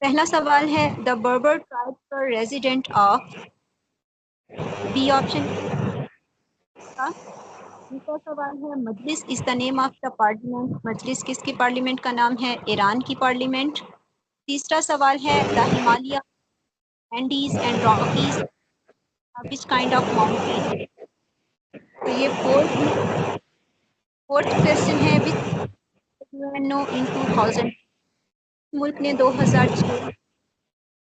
पहला सवाल है the Berber tribes are resident of B option का। दूसरा सवाल है Majlis is the name of the parliament. Majlis किसकी पार्लियामेंट का नाम है? ईरान की पार्लियामेंट। तीसरा सवाल है the Himalaya Andes and Rockies which kind of mountain. तो ये फोर्थ क्वेश्चन है विच नो इन 2000 मुल्क ने 2006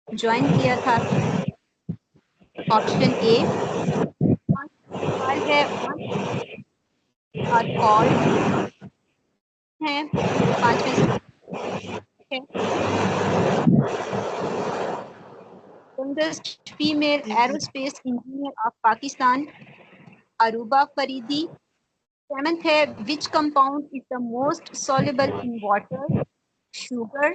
ज्वाइन किया था। Option A. सवाल है आर कॉल्ड है। पांचवें है youngest female aerospace engineer of Pakistan, Aruba Faridi. Seventh है which compound is the most soluble in water? Sugar.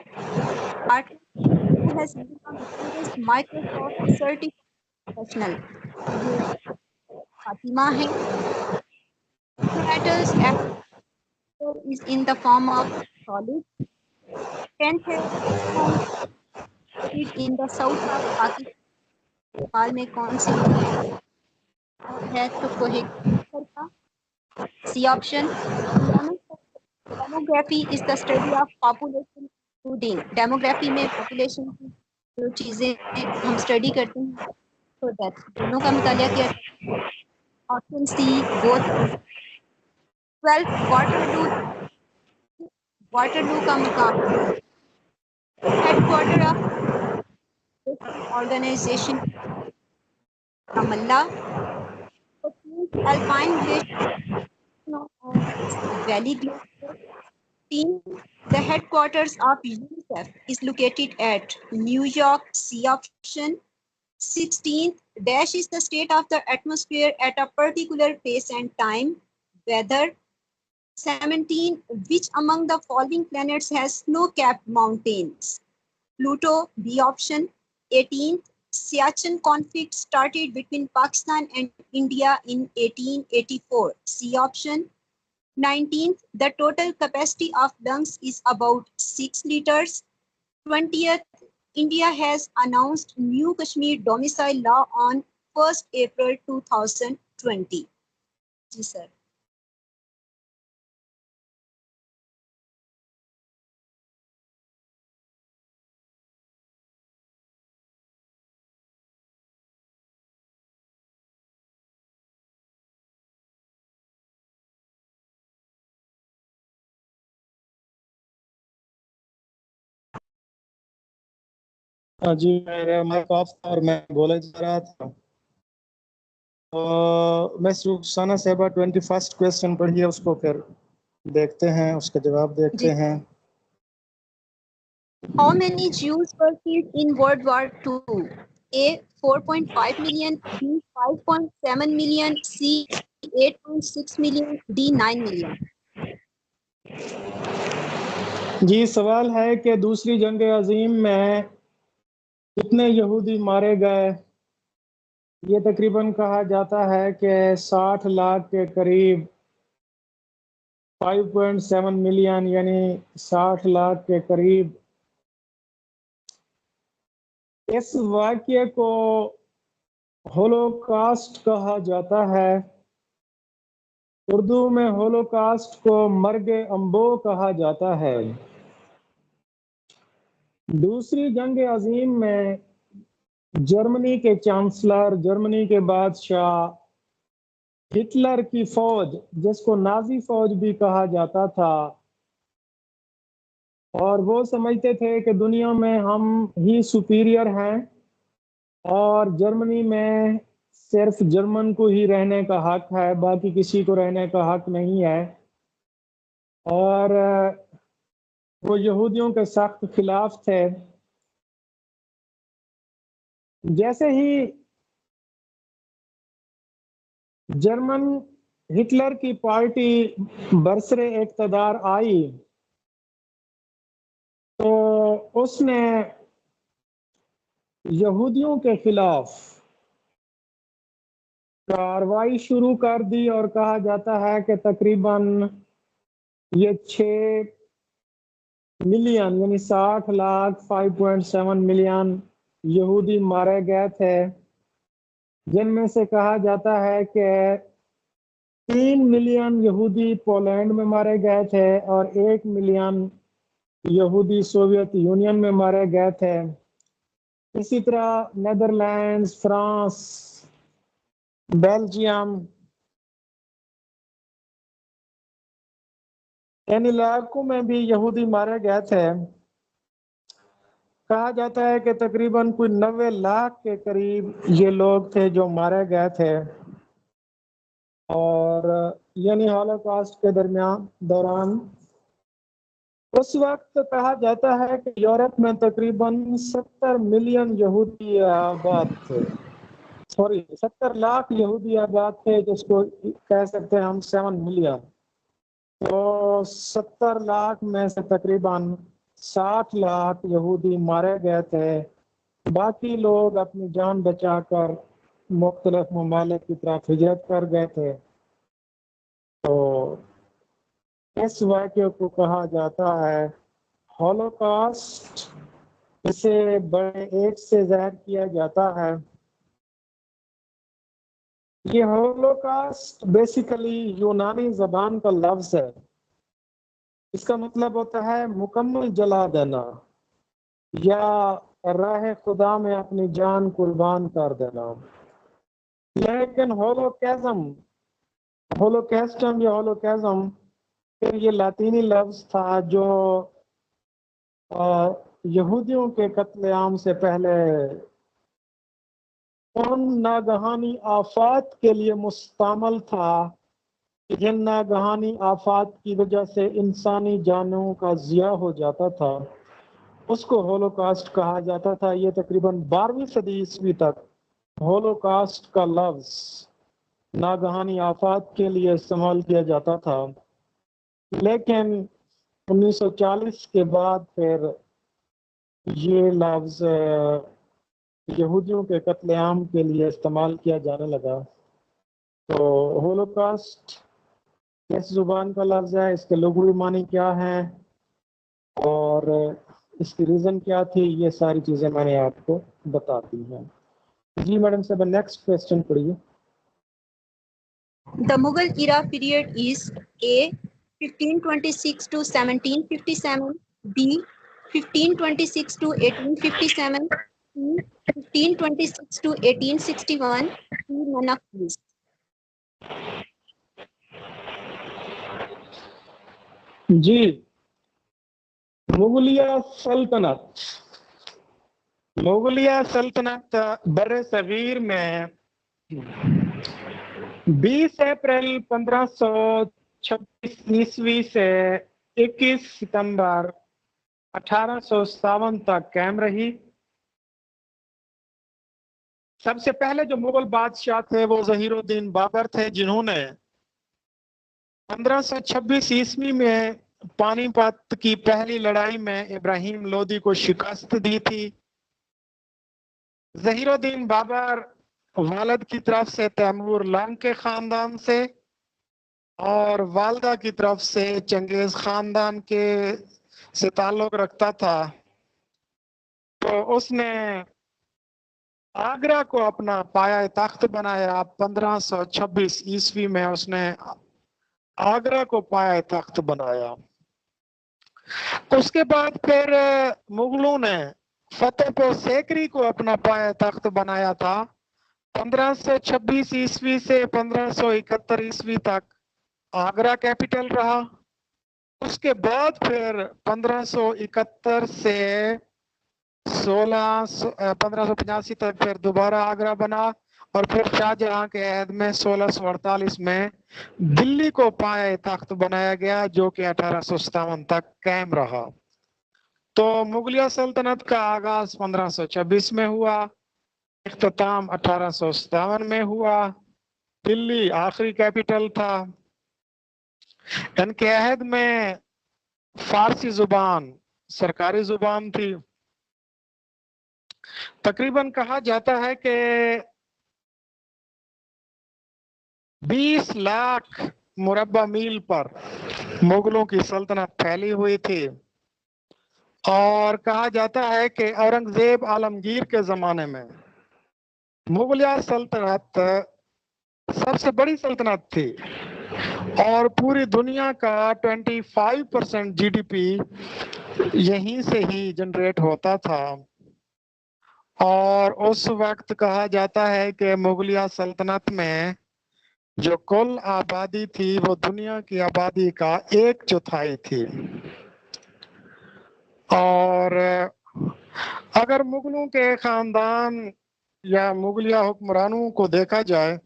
Artist who has become the youngest Microsoft certified professional. ये फातिमा है. Metals is in the form of solid. Tenth है in the south of Pakistan. Nepal में कौन सी है? तो कोहेगढ़ का। C option. Demography is the study of population including. Demography में पॉपुलेशन की जो चीजें हम स्टडी करते हैं तो दैट दोनों का मुतालिया किया। Option C both. 12 वाटरलू का मुकाम headquarter of organisation Ramallah. Alpine valley glacier. The headquarters of UNICEF is located at New York. C option. 16th, dash is the state of the atmosphere at a particular place and time. Weather. 17, which among the following planets has snow-capped mountains? Pluto. B option. 18th, Siachen conflict started between Pakistan and India in 1884. C option. 19th, the total capacity of lungs is about 6 liters. 20th, India has announced new Kashmir domicile law on 1st April 2020. जी sir. जी मेरा mic of था और मैं बोला जा रहा था। तो मैं रुखसाना साहबा 21st क्वेश्चन पढ़िए, उसको फिर देखते हैं, उसका जवाब देखते हैं। How many Jews were killed in World War II? A. 4.5 million. B. 5.7 million. C. 8.6 million. D. 9 million. जी सवाल है कि दूसरी जंग अजीम में कितने यहूदी मारे गए। ये तकरीबन कहा जाता है कि 60 लाख के करीब, 5.7 मिलियन यानी 60 लाख के करीब। इस वाक्य को होलोकास्ट कहा जाता है। उर्दू में होलोकास्ट को मर्ग अम्बो कहा जाता है। दूसरी जंग अजीम में जर्मनी के चांसलर, जर्मनी के बादशाह हिटलर की फौज, जिसको नाजी फौज भी कहा जाता था, और वो समझते थे कि दुनिया में हम ही सुपीरियर हैं और जर्मनी में सिर्फ जर्मन को ही रहने का हक है, बाकी किसी को रहने का हक नहीं है। और वो यहूदियों के सख्त खिलाफ थे। जैसे ही जर्मन हिटलर की पार्टी बरसरे इक़्तिदार आई तो उसने यहूदियों के खिलाफ कार्रवाई शुरू कर दी और कहा जाता है कि तकरीबन ये 6 मिलियन यानी 60 लाख 5.7 मिलियन यहूदी मारे गए थे, जिनमें से कहा जाता है कि 3 मिलियन यहूदी पोलैंड में मारे गए थे और 1 मिलियन यहूदी सोवियत यूनियन में मारे गए थे। इसी तरह नेदरलैंड्स, फ्रांस, बेल्जियम, इन इलाकों में भी यहूदी मारे गए थे। कहा जाता है कि तकरीबन कोई 90 लाख के करीब ये लोग थे जो मारे गए थे। और यानी हॉलोकॉस्ट के दौरान उस वक्त कहा जाता है कि यूरोप में तकरीबन 70 मिलियन यहूदी आबाद थे, 70 लाख यहूदी आबाद थे, जिसको कह सकते हैं हम 7 मिलियन। तो 70 लाख में से तकरीबन 60 लाख यहूदी मारे गए थे, बाकी लोग अपनी जान बचाकर मुख्तलिफ ममालिक की तरफ हिजरत कर गए थे। तो इस वाक़े को कहा जाता है हॉलोकॉस्ट। इसे बड़े एक से ज़ाहिर किया जाता है। ये हॉलोकॉस्ट बेसिकली यूनानी ज़बान का लफ्ज़ है। इसका मतलब होता है मुकम्मल जला देना या राह खुदा में अपनी जान कुर्बान कर देना। लेकिन होलोकैस्टम या होलोकैज़म फिर ये लातीनी लफ्ज़ था जो यहूदियों के कत्लेआम से पहले उन नागहानी आफात के लिए मुस्तमल था, जिन नागहानी आफात की वजह से इंसानी जानों का ज़िया हो जाता था, उसको होलोकॉस्ट कहा जाता था। ये तकरीबन 12वीं सदी ईस्वी तक होलोकॉस्ट का लफ्ज़ नागहानी आफात के लिए इस्तेमाल किया जाता था। लेकिन 1940 के बाद फिर ये लफ्ज़ यहूदियों के कत्लेआम के लिए इस्तेमाल किया जाने लगा। तो होलोकॉस्ट किस जुबान का लफ्ज़ है, इसके लुग़वी मानी क्या है और इसकी रीज़न क्या थी, ये सारी चीज़ें मैंने आपको बता दी हैं। जी मैडम साहब, नेक्स्ट क्वेश्चन पढ़िए। The Mughal era period is A. 1526 to 1757, B. 1526 to 1857, C. 1526 to 1861, C. None of these. जी, मुगलिया सल्तनत बर्रे सगीर में 20 अप्रैल 1526 ईस्वी से 21 सितंबर 1857 तक कायम रही। सबसे पहले जो मुगल बादशाह थे वो ज़हीरुद्दीन बाबर थे, जिन्होंने 1526 ईस्वी में पानीपत की पहली लड़ाई में इब्राहिम लोदी को शिकस्त दी थी। ज़हीरुद्दीन बाबर वालिद की तरफ से तैमूर लंग के खानदान से और वालदा की तरफ से चंगेज खानदान के से ताल्लुक रखता था। तो उसने आगरा को अपना पाया तख्त बनाया। 1526 ईस्वी में उसने आगरा को पाया तख्त बनाया। उसके बाद फिर मुगलों ने फतेहपुर सीकरी को अपना पाया तख्त बनाया था। 1526 ईस्वी से 1571 ईस्वी तक आगरा कैपिटल रहा। उसके बाद फिर 1571 से 1585 तक फिर दोबारा आगरा बना और फिर शाहजहां के अहद में 1648 में दिल्ली को पाया तख्त बनाया गया, जो कि 1857 तक कायम रहा। तो मुगलिया सल्तनत का आगाज 1526 में हुआ, इख्तिताम 1857 में हुआ। दिल्ली आखिरी कैपिटल था। इनके अहद में फारसी जुबान सरकारी जुबान थी। तकरीबन कहा जाता है कि 20 लाख मुरब्बा मील पर मुगलों की सल्तनत फैली हुई थी। और कहा जाता है कि औरंगजेब आलमगीर के जमाने में मुगलिया सल्तनत सबसे बड़ी सल्तनत थी और पूरी दुनिया का 25% जीडीपी यहीं से ही जनरेट होता था। और उस वक्त कहा जाता है कि मुगलिया सल्तनत में जो कुल आबादी थी वो दुनिया की आबादी का 1/4 थी। और अगर मुगलों के खानदान या मुगलिया हुक्मरानों को देखा जाए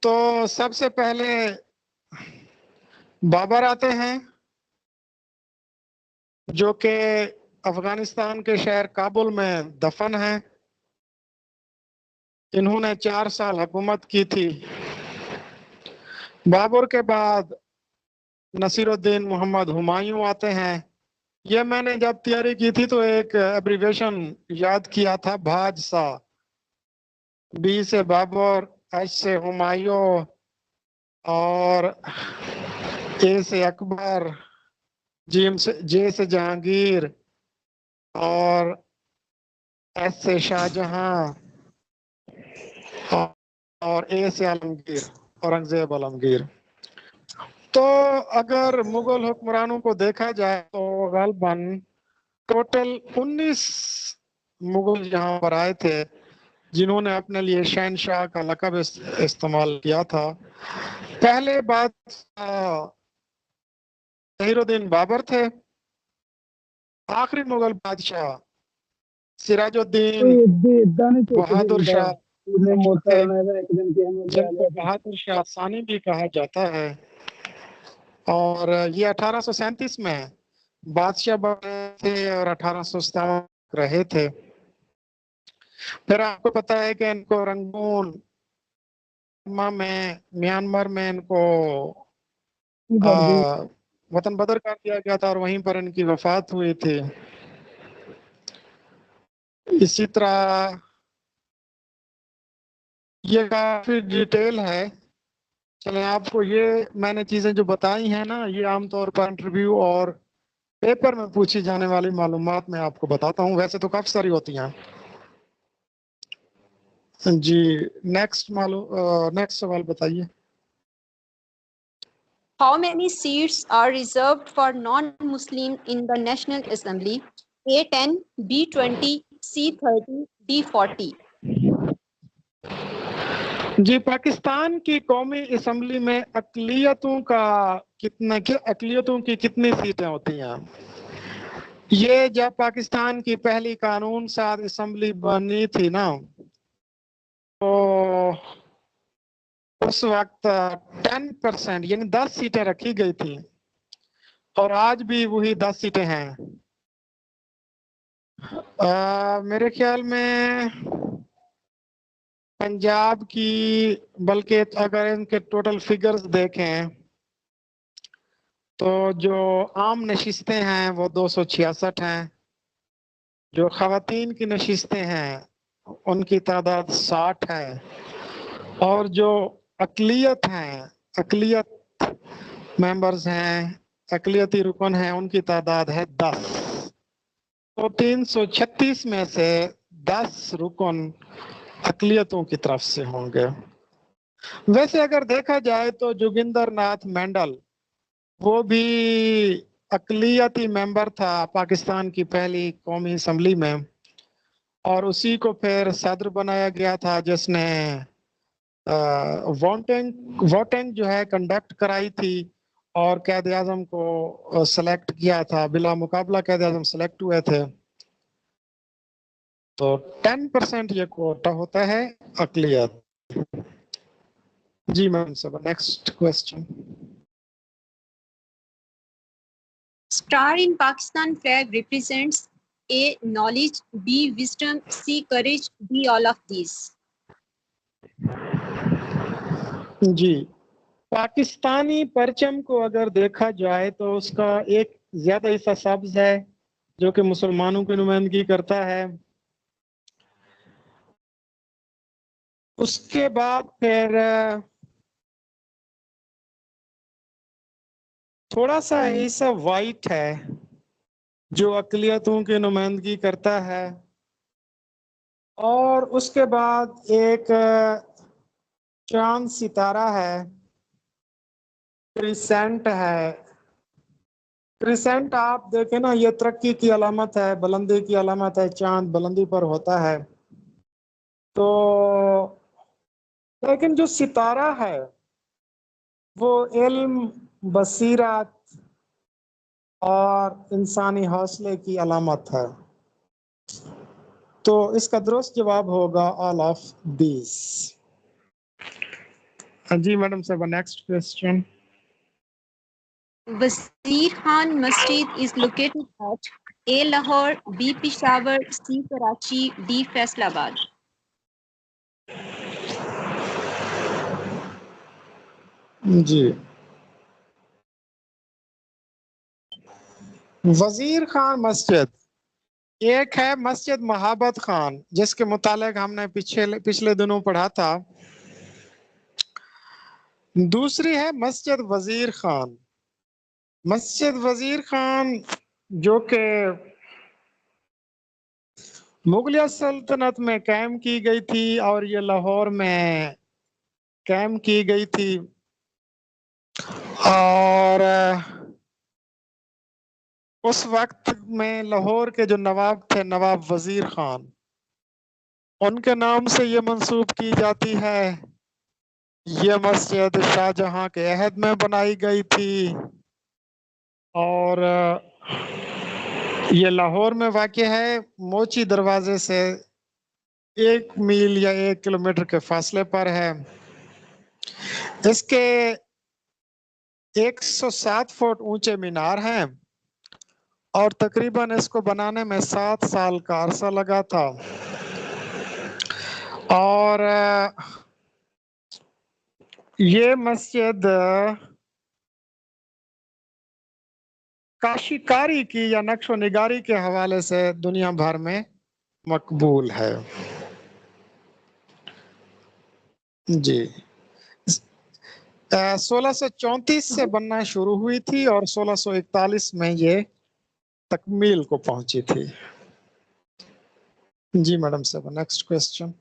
तो सबसे पहले बाबर आते हैं, जो कि अफगानिस्तान के शहर काबुल में दफन है। इन्होंने 4 साल हुकूमत की थी। बाबर के बाद नसीरुद्दीन मोहम्मद हुमायूं आते हैं। ये मैंने जब तैयारी की थी तो एक एब्रीवेशन याद किया था, भाजसा। बी से बाबर, एच से हुमायूं और ए से अकबर, जे से जहांगीर और एस से शाहजहां और ए से आलमगीर, औरंगजेब आलमगीर। तो अगर मुगल हुक्मरानों को देखा जाए तो गलबन टोटल 19 मुगल यहाँ पर आए थे जिन्होंने अपने लिए शहनशाह का लक़ब इस्तेमाल किया था। पहले बादशाह तहीरुद्दीन बाबर थे। आखिरी मुगल बादशाह सिराजुद्दीन बहादुर शाह थे, जिनको बहादुर शाह सानी भी कहा जाता है। और ये 1837 में बादशाह बने थे और 1857 रहे थे। फिर आपको पता है कि इनको रंगून में म्यांमार में इनको वतन बदर कर दिया गया था और वहीं पर इनकी वफात हुई थी। इसी तरह ये काफी डिटेल है। चले, आपको ये मैंने चीजें जो बताई हैं ना, ये आमतौर पर इंटरव्यू और पेपर में पूछी जाने वाली मालूमात मैं आपको बताता हूँ। वैसे तो काफी सारी होती हैं जी। नेक्स्ट सवाल बताइए। How many seats are reserved for non-Muslim in the National Assembly? A10, B20, C30, D40. जी, पाकिस्तान की कौमी असम्बली में अकलियतों की कितनी सीटें होती हैं? ये जब पाकिस्तान की पहली कानून साज असम्बली बनी थी ना, तो उस वक्त 10% यानी 10 सीटें रखी गई थी और आज भी वही 10 सीटें हैं। मेरे ख्याल में पंजाब की, बल्कि अगर इनके टोटल फिगर्स देखें तो जो आम नशिस्तें हैं वो 266 हैं। जो खवातीन की नशिस्तें हैं उनकी तादाद 60 है। और जो अकलियत मेंबर्स हैं, अकलियती रुकन हैं, उनकी तादाद है 10। तो 336 में से 10 रुकन अकलियतों की तरफ से होंगे। वैसे अगर देखा जाए तो जोगिंदर नाथ मंडल वो भी अकलियती मेंबर था पाकिस्तान की पहली कौमी असम्बली में, और उसी को फिर सदर बनाया गया था, जिसने वोटिंग जो है कंडक्ट कराई थी और कैद आजम को सेलेक्ट किया था। बिला मुकाबला कैद आजम सेलेक्ट हुए थे। तो 10% ये कोटा होता है अकलियत। जी मैम, सब next question. Star in Pakistan flag represents A, knowledge, B, wisdom, C, courage, D, all of these. जी, पाकिस्तानी परचम को अगर देखा जाए तो उसका एक ज्यादा हिस्सा सब्ज है जो कि मुसलमानों की नुमाइंदगी करता है। उसके बाद फिर थोड़ा सा हिस्सा वाइट है जो अक़लियतों की नुमाइंदगी करता है। और उसके बाद एक चांद सितारा है, क्रिसेंट है। क्रिसेंट आप देखें ना, ये तरक्की की अलामत है, बुलंदी की अलामत है, चांद बुलंदी पर होता है। तो लेकिन जो सितारा है वो इल्म, बसीरत और इंसानी हौसले की अलामत है। तो इसका दुरुस्त जवाब होगा ऑल ऑफ दीज। जी मैडम साहब, next question. Wazir Khan Masjid is located at A. Lahore, B. Peshawar, C. Karachi, D. Faisalabad. जी, वजीर खान मस्जिद, एक है मस्जिद महाबत खान जिसके मुतालिक हमने पिछले दिनों पढ़ा था। दूसरी है मस्जिद वजीर खान। मस्जिद वजीर खान जो कि मुगलिया सल्तनत में कायम की गई थी और ये लाहौर में कायम की गई थी। और उस वक्त में लाहौर के जो नवाब थे, नवाब वजीर खान, उनके नाम से ये मंसूब की जाती है। ये मस्जिद शाहजहां के अहद में बनाई गई थी और ये लाहौर में वाक़ है, मोची दरवाजे से 1 मील या 1 किलोमीटर के फासले पर है। इसके 107 फुट ऊंचे मीनार हैं और तकरीबन इसको बनाने में 7 साल का अरसा लगा था। और ये मस्जिद काशीकारी की या नक्शो निगारी के हवाले से दुनिया भर में मकबूल है। जी, 1634 से बनना शुरू हुई थी और 1641 में ये तकमील को पहुंची थी। जी मैडम साहब, next question.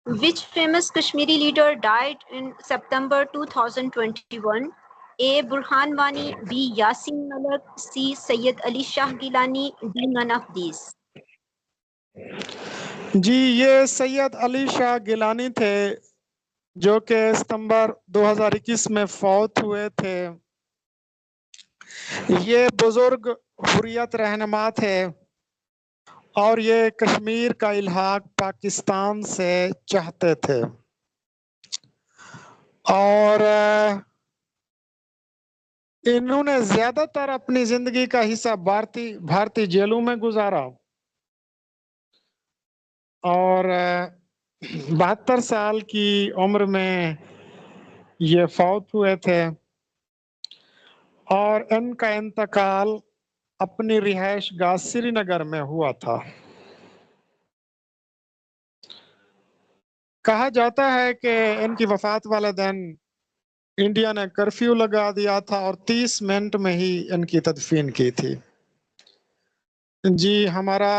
Which famous Kashmiri leader died in September 2021? A. Burhan Wani, B. Yasin Malik, C. Sayyid Ali Shah Gilani, D. None of these. जी, ये सैयद अली शाह गिलानी थे जो कि सितंबर 2021 में फौत हुए थे। ये बुजुर्ग हुर्रियत रहनुमा थे और ये कश्मीर का इल्हाक पाकिस्तान से चाहते थे। और इन्होंने ज्यादातर अपनी जिंदगी का हिस्सा भारतीय जेलों में गुजारा और 72 साल की उम्र में ये फौत हुए थे और इनका इंतकाल अपनी रिहाइश गाह श्रीनगर में हुआ था। कहा जाता है कि इनकी वफात वाले दिन इंडिया ने कर्फ्यू लगा दिया था और 30 मिनट में ही इनकी तदफीन की थी। जी, हमारा